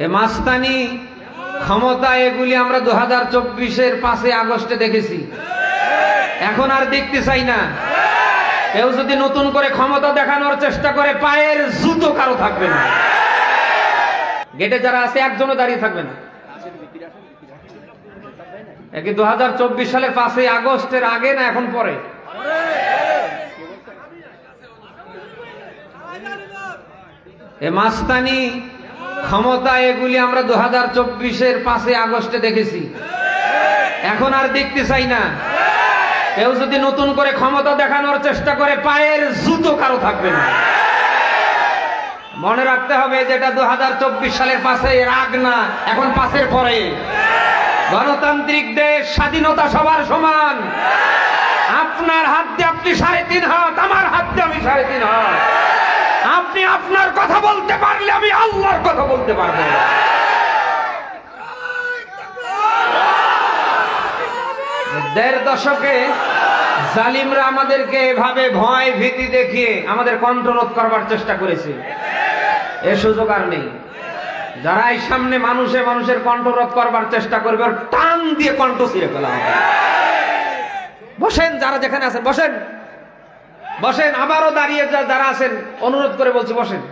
এ মাস্তানি ক্ষমতা এগুলি আমরা 2024-এর 5 আগস্টে দেখেছি, এখন আর দেখতে চাই না। কেউ যদি নতুন করে ক্ষমতা দেখানোর চেষ্টা করে পায়ের জুতো কারো থাকবে না, গেটে যারা আছে একজনও দাঁড়িয়ে থাকবে না। 2024 সালের 5 আগস্টের আগে না এখন পরে? এ মাস্তানি ক্ষমতা এগুলি আমরা 2024-এর 5 আগস্টে দেখেছি, এখন আর দেখতে চাই না। কেউ যদি নতুন করে ক্ষমতা দেখানোর চেষ্টা করে পায়ের জুতো কারো থাকবে না। মনে রাখতে হবে যেটা 2024 সালের 5 এর আগ না, এখন 5-এর পরে। গণতান্ত্রিক দেশ, স্বাধীনতা সবার সমান। আপনার হাত দিয়ে আপনি 3.5 হাত, আমার হাত দিয়ে আমি 3.5 হাত। আপনি আপনার কথা বলতে পারলে আমি আল্লাহর কথা বলতে পারবো। দেড় দশকে জালিমরা আমাদেরকে এভাবে ভয় ভীতি দেখিয়ে আমাদের কন্ট্রোল করবার চেষ্টা করেছে। এ সুযোগ আর নেই। যারা এই সামনে মানুষের কন্ট্রোল করবার চেষ্টা করবে, ওর টান দিয়ে কণ্ঠ ছিঁড়ে ফেলা হবে। বসেন, যারা যেখানে আছেন বসেন, বসেন। আবারও দাঁড়িয়ে যারা আছেন অনুরোধ করে বলছি বসেন।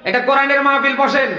এটা কোরআনের মাহফিল, বসেন।